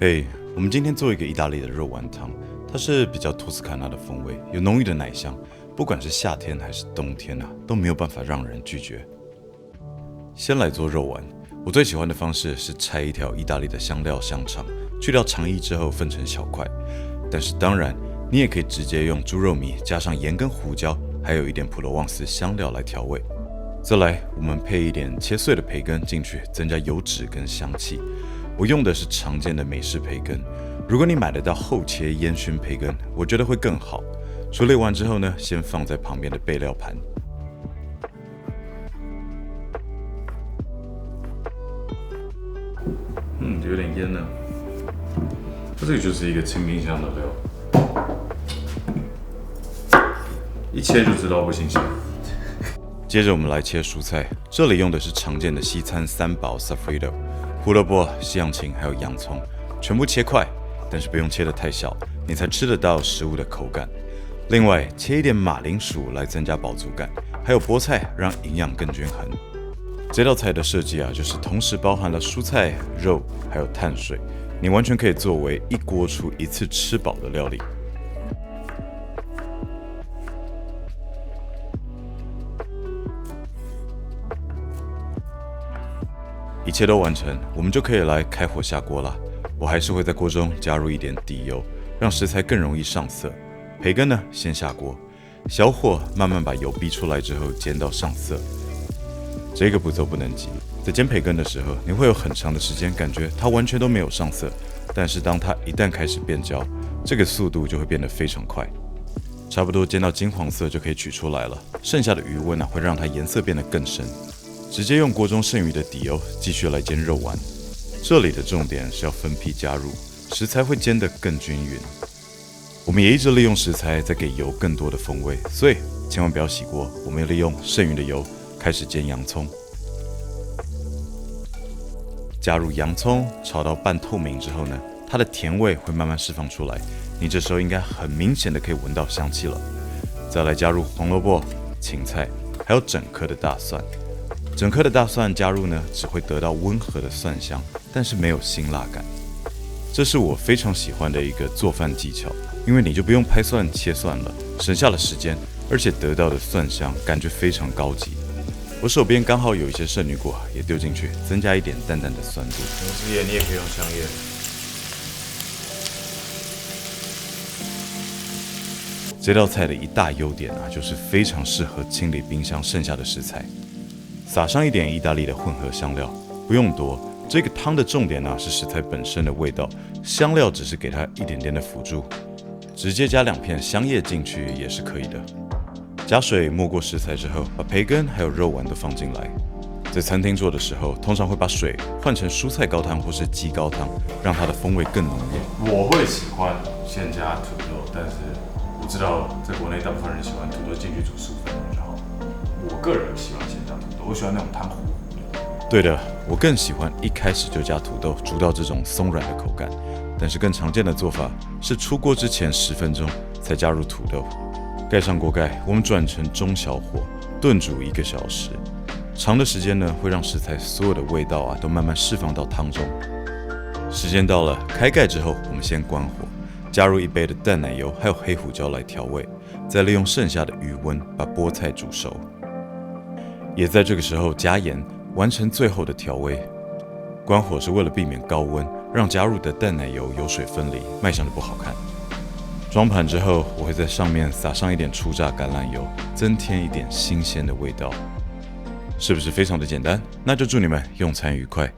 嘿，我们今天做一个意大利的肉丸汤，它是比较托斯卡纳的风味，有浓郁的奶香，不管是夏天还是冬天都没有办法让人拒绝。先来做肉丸，我最喜欢的方式是拆一条意大利的香料香肠，去掉肠衣之后分成小块。但是当然，你也可以直接用猪肉米加上盐跟胡椒，还有一点普罗旺斯香料来调味。再来，我们配一点切碎的培根进去，增加油脂跟香气。我用的是常见的美式培根，如果你买得到厚切烟熏培根，我觉得会更好。处理完之后呢，先放在旁边的备料盘。有点烟呢。这个就是一个清冰箱的料，一切就知道不新鲜。接着我们来切蔬菜，这里用的是常见的西餐三宝 Sofrito。胡萝卜、西洋芹还有洋葱，全部切块，但是不用切得太小，你才吃得到食物的口感。另外，切一点马铃薯来增加饱足感，还有菠菜让营养更均衡。这道菜的设计就是同时包含了蔬菜、肉还有碳水，你完全可以作为一锅出一次吃饱的料理。一切都完成，我们就可以来开火下锅啦。我还是会在锅中加入一点底油，让食材更容易上色。培根呢，先下锅，小火慢慢把油逼出来之后煎到上色。这个步骤不能急，在煎培根的时候，你会有很长的时间感觉它完全都没有上色，但是当它一旦开始变焦，这个速度就会变得非常快。差不多煎到金黄色就可以取出来了，剩下的余温会让它颜色变得更深。直接用锅中剩余的底油继续来煎肉丸，这里的重点是要分批加入，食材会煎得更均匀。我们也一直利用食材在给油更多的风味，所以千万不要洗锅。我们要利用剩余的油开始煎洋葱，加入洋葱炒到半透明之后呢，它的甜味会慢慢释放出来，你这时候应该很明显的可以闻到香气了。再来加入红萝卜、芹菜，还有整颗的大蒜。整颗的大蒜加入呢，只会得到温和的蒜香，但是没有辛辣感。这是我非常喜欢的一个做饭技巧，因为你就不用拍蒜切蒜了，省下了时间，而且得到的蒜香感觉非常高级。我手边刚好有一些圣女果，也丢进去，增加一点淡淡的酸度。同时你也可以用香叶。这道菜的一大优点就是非常适合清理冰箱剩下的食材。撒上一点意大利的混合香料，不用多。这个汤的重点是食材本身的味道，香料只是给它一点点的辅助。直接加2片香叶进去也是可以的。加水没过食材之后，把培根还有肉丸都放进来。在餐厅做的时候，通常会把水换成蔬菜高汤或是鸡高汤，让它的风味更浓烈。我会喜欢先加土豆，但是我知道在国内大部分人喜欢土豆进去煮15分钟就好。我个人喜欢先加土豆，我喜欢那种汤糊糊的。对的，我更喜欢一开始就加土豆，煮到这种松软的口感。但是更常见的做法是出锅之前10分钟才加入土豆，盖上锅盖，我们转成中小火炖煮1个小时。长的时间呢，会让食材所有的味道都慢慢释放到汤中。时间到了，开盖之后，我们先关火，加入1杯的淡奶油还有黑胡椒来调味，再利用剩下的余温把菠菜煮熟。也在这个时候加盐，完成最后的调味。关火是为了避免高温，让加入的淡奶油油水分离，卖相就不好看。装盘之后，我会在上面撒上一点初榨橄榄油，增添一点新鲜的味道。是不是非常的简单？那就祝你们用餐愉快。